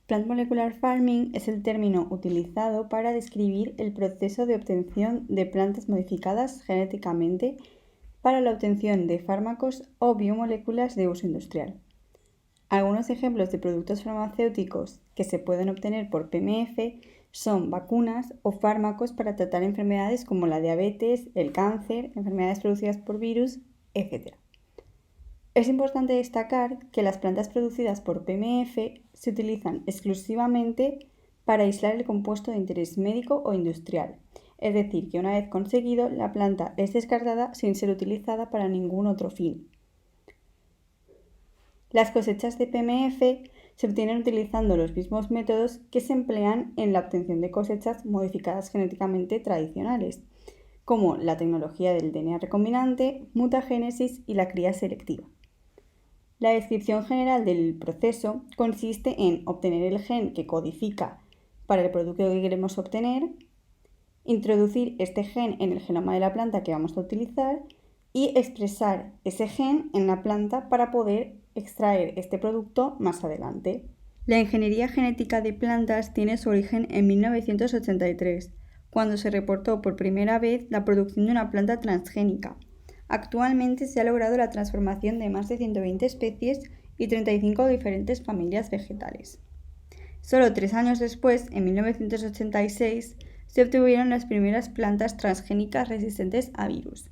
Plant Molecular Farming es el término utilizado para describir el proceso de obtención de plantas modificadas genéticamente para la obtención de fármacos o biomoléculas de uso industrial. Algunos ejemplos de productos farmacéuticos que se pueden obtener por PMF son vacunas o fármacos para tratar enfermedades como la diabetes, el cáncer, enfermedades producidas por virus, etc. Es importante destacar que las plantas producidas por PMF se utilizan exclusivamente para aislar el compuesto de interés médico o industrial, es decir, que una vez conseguido, la planta es descartada sin ser utilizada para ningún otro fin. Las cosechas de PMF se obtienen utilizando los mismos métodos que se emplean en la obtención de cosechas modificadas genéticamente tradicionales, como la tecnología del DNA recombinante, mutagénesis y la cría selectiva. La descripción general del proceso consiste en obtener el gen que codifica para el producto que queremos obtener, introducir este gen en el genoma de la planta que vamos a utilizar y expresar ese gen en la planta para poder extraer este producto más adelante. La ingeniería genética de plantas tiene su origen en 1983, cuando se reportó por primera vez la producción de una planta transgénica. Actualmente se ha logrado la transformación de más de 120 especies y 35 diferentes familias vegetales. Solo 3 años después, en 1986, se obtuvieron las primeras plantas transgénicas resistentes a virus.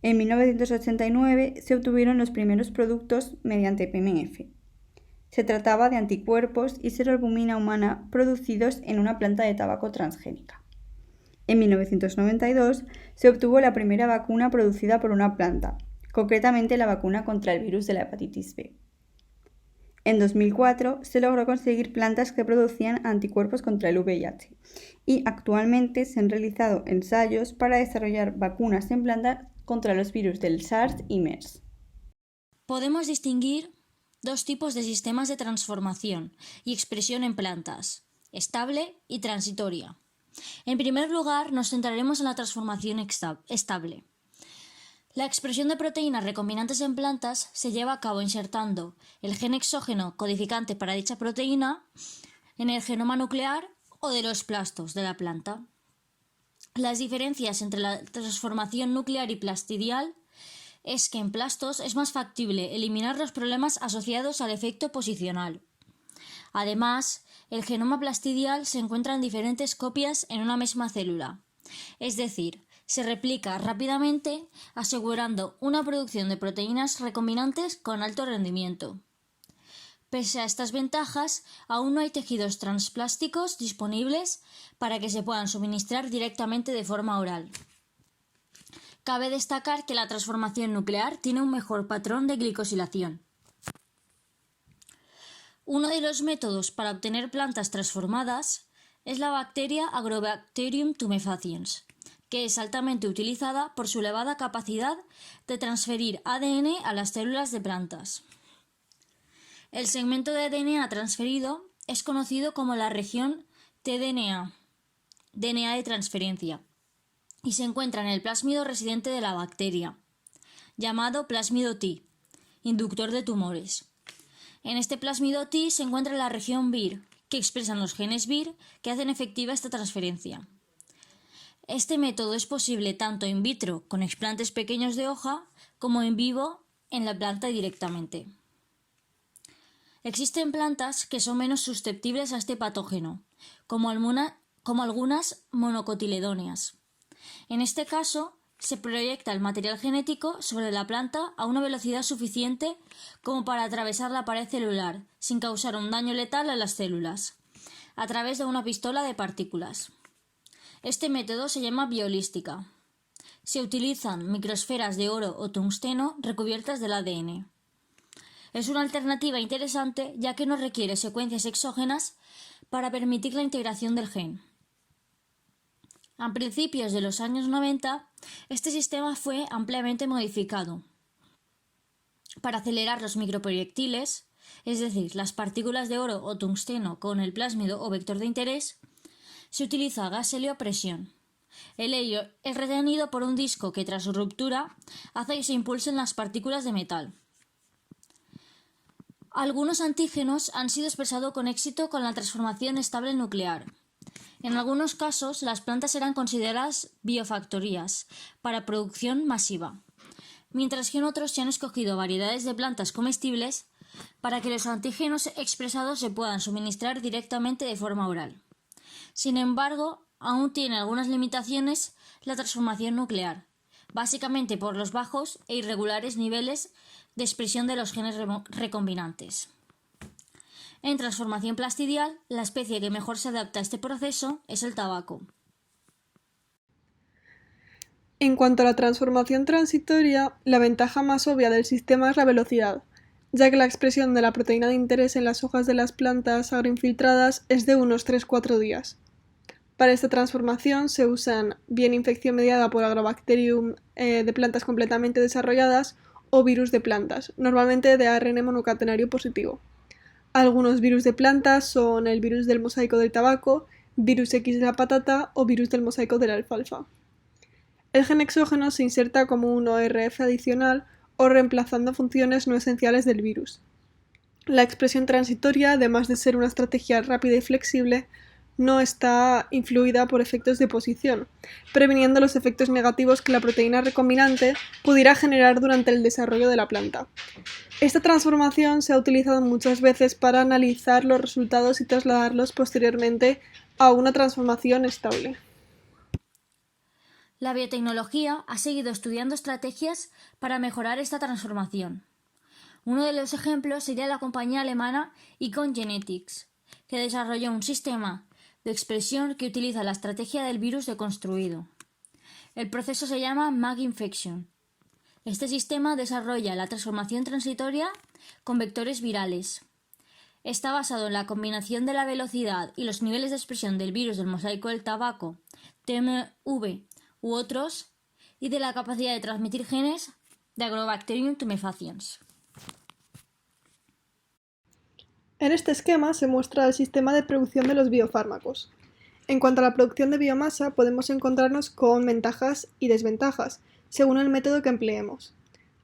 En 1989 se obtuvieron los primeros productos mediante PMF. Se trataba de anticuerpos y serolbumina humana producidos en una planta de tabaco transgénica. En 1992 se obtuvo la primera vacuna producida por una planta, concretamente la vacuna contra el virus de la hepatitis B. En 2004 se logró conseguir plantas que producían anticuerpos contra el VIH y actualmente se han realizado ensayos para desarrollar vacunas en plantas contra los virus del SARS y MERS. Podemos distinguir dos tipos de sistemas de transformación y expresión en plantas, estable y transitoria. En primer lugar, nos centraremos en la transformación estable. La expresión de proteínas recombinantes en plantas se lleva a cabo insertando el gen exógeno codificante para dicha proteína en el genoma nuclear o de los plastos de la planta. Las diferencias entre la transformación nuclear y plastidial es que en plastos es más factible eliminar los problemas asociados al efecto posicional. Además, el genoma plastidial se encuentra en diferentes copias en una misma célula, es decir, se replica rápidamente asegurando una producción de proteínas recombinantes con alto rendimiento. Pese a estas ventajas, aún no hay tejidos transplásticos disponibles para que se puedan suministrar directamente de forma oral. Cabe destacar que la transformación nuclear tiene un mejor patrón de glicosilación. Uno de los métodos para obtener plantas transformadas es la bacteria Agrobacterium tumefaciens, que es altamente utilizada por su elevada capacidad de transferir ADN a las células de plantas. El segmento de DNA transferido es conocido como la región tDNA, DNA de transferencia, y se encuentra en el plásmido residente de la bacteria, llamado plásmido T, inductor de tumores. En este plásmido T se encuentra la región Vir, que expresan los genes Vir que hacen efectiva esta transferencia. Este método es posible tanto in vitro con explantes pequeños de hoja como en vivo en la planta directamente. Existen plantas que son menos susceptibles a este patógeno, como algunas monocotiledóneas. En este caso, se proyecta el material genético sobre la planta a una velocidad suficiente como para atravesar la pared celular, sin causar un daño letal a las células, a través de una pistola de partículas. Este método se llama biolística. Se utilizan microesferas de oro o tungsteno recubiertas del ADN. Es una alternativa interesante ya que no requiere secuencias exógenas para permitir la integración del gen. A principios de los años 90, este sistema fue ampliamente modificado para acelerar los microproyectiles, es decir, las partículas de oro o tungsteno con el plásmido o vector de interés. Se utiliza gas helio a presión. El helio es retenido por un disco que tras su ruptura hace que se impulsen las partículas de metal. Algunos antígenos han sido expresados con éxito con la transformación estable nuclear. En algunos casos, las plantas eran consideradas biofactorías para producción masiva, mientras que en otros se han escogido variedades de plantas comestibles para que los antígenos expresados se puedan suministrar directamente de forma oral. Sin embargo, aún tiene algunas limitaciones la transformación nuclear, básicamente por los bajos e irregulares niveles de expresión de los genes recombinantes. En transformación plastidial, la especie que mejor se adapta a este proceso es el tabaco. En cuanto a la transformación transitoria, la ventaja más obvia del sistema es la velocidad, ya que la expresión de la proteína de interés en las hojas de las plantas agroinfiltradas es de unos 3-4 días. Para esta transformación se usan bien infección mediada por Agrobacterium de plantas completamente desarrolladas o virus de plantas, normalmente de ARN monocatenario positivo. Algunos virus de plantas son el virus del mosaico del tabaco, virus X de la patata o virus del mosaico de la alfalfa. El gen exógeno se inserta como un ORF adicional o reemplazando funciones no esenciales del virus. La expresión transitoria, además de ser una estrategia rápida y flexible, no está influida por efectos de posición, previniendo los efectos negativos que la proteína recombinante pudiera generar durante el desarrollo de la planta. Esta transformación se ha utilizado muchas veces para analizar los resultados y trasladarlos posteriormente a una transformación estable. La biotecnología ha seguido estudiando estrategias para mejorar esta transformación. Uno de los ejemplos sería la compañía alemana Icon Genetics, que desarrolló un sistema de expresión que utiliza la estrategia del virus deconstruido. El proceso se llama MAG Infection. Este sistema desarrolla la transformación transitoria con vectores virales. Está basado en la combinación de la velocidad y los niveles de expresión del virus del mosaico del tabaco, TMV u otros, y de la capacidad de transmitir genes de Agrobacterium tumefaciens. En este esquema se muestra el sistema de producción de los biofármacos. En cuanto a la producción de biomasa, podemos encontrarnos con ventajas y desventajas, según el método que empleemos.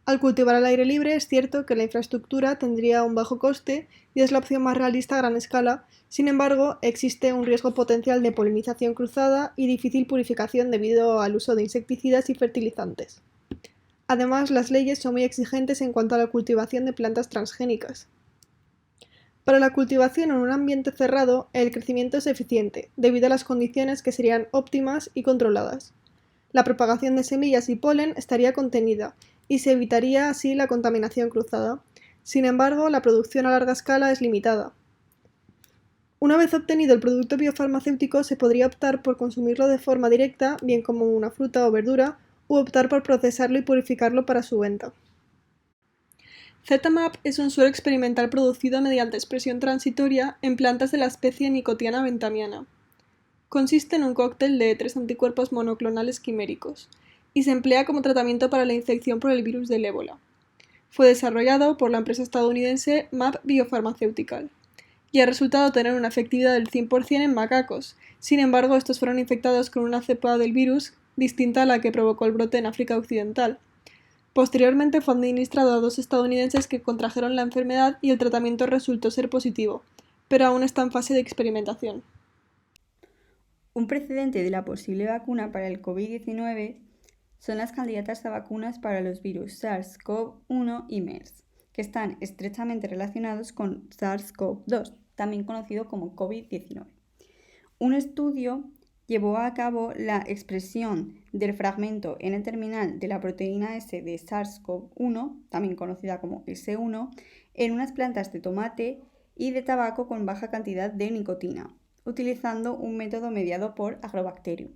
Al cultivar al aire libre es cierto que la infraestructura tendría un bajo coste y es la opción más realista a gran escala, sin embargo, existe un riesgo potencial de polinización cruzada y difícil purificación debido al uso de insecticidas y fertilizantes. Además, las leyes son muy exigentes en cuanto a la cultivación de plantas transgénicas. Para la cultivación en un ambiente cerrado, el crecimiento es eficiente, debido a las condiciones que serían óptimas y controladas. La propagación de semillas y polen estaría contenida, y se evitaría así la contaminación cruzada. Sin embargo, la producción a larga escala es limitada. Una vez obtenido el producto biofarmacéutico, se podría optar por consumirlo de forma directa, bien como una fruta o verdura, u optar por procesarlo y purificarlo para su venta. ZMapp es un suero experimental producido mediante expresión transitoria en plantas de la especie Nicotiana bentamiana. Consiste en un cóctel de 3 anticuerpos monoclonales quiméricos y se emplea como tratamiento para la infección por el virus del ébola. Fue desarrollado por la empresa estadounidense MAP Biopharmaceutical y ha resultado tener una efectividad del 100% en macacos. Sin embargo, estos fueron infectados con una cepa del virus distinta a la que provocó el brote en África Occidental. Posteriormente fue administrado a 2 estadounidenses que contrajeron la enfermedad y el tratamiento resultó ser positivo, pero aún está en fase de experimentación. Un precedente de la posible vacuna para el COVID-19 son las candidatas a vacunas para los virus SARS-CoV-1 y MERS, que están estrechamente relacionados con SARS-CoV-2, también conocido como COVID-19. Un estudio llevó a cabo la expresión del fragmento N-terminal de la proteína S de SARS-CoV-1, también conocida como S1, en unas plantas de tomate y de tabaco con baja cantidad de nicotina, utilizando un método mediado por Agrobacterium.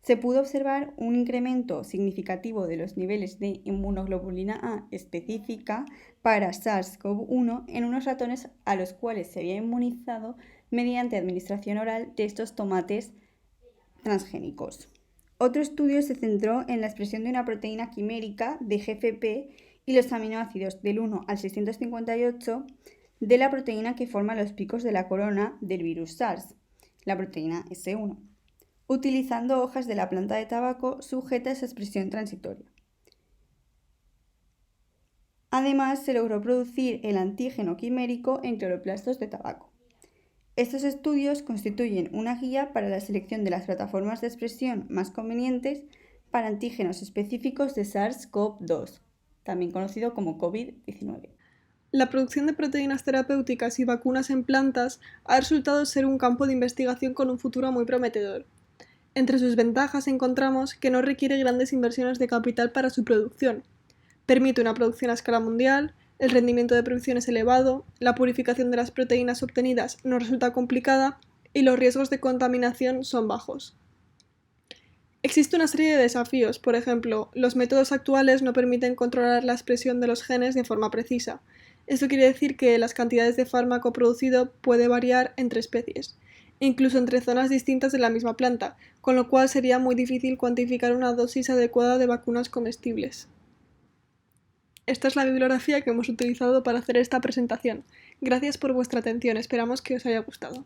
Se pudo observar un incremento significativo de los niveles de inmunoglobulina A específica para SARS-CoV-1 en unos ratones a los cuales se había inmunizado mediante administración oral de estos tomates transgénicos. Otro estudio se centró en la expresión de una proteína quimérica de GFP y los aminoácidos del 1 al 658 de la proteína que forma los picos de la corona del virus SARS, la proteína S1, utilizando hojas de la planta de tabaco sujetas a expresión transitoria. Además, se logró producir el antígeno quimérico en cloroplastos de tabaco. Estos estudios constituyen una guía para la selección de las plataformas de expresión más convenientes para antígenos específicos de SARS-CoV-2, también conocido como COVID-19. La producción de proteínas terapéuticas y vacunas en plantas ha resultado ser un campo de investigación con un futuro muy prometedor. Entre sus ventajas encontramos que no requiere grandes inversiones de capital para su producción. Permite una producción a escala mundial, el rendimiento de producción es elevado, la purificación de las proteínas obtenidas no resulta complicada y los riesgos de contaminación son bajos. Existe una serie de desafíos, por ejemplo, los métodos actuales no permiten controlar la expresión de los genes de forma precisa. Esto quiere decir que las cantidades de fármaco producido puede variar entre especies, incluso entre zonas distintas de la misma planta, con lo cual sería muy difícil cuantificar una dosis adecuada de vacunas comestibles. Esta es la bibliografía que hemos utilizado para hacer esta presentación. Gracias por vuestra atención, esperamos que os haya gustado.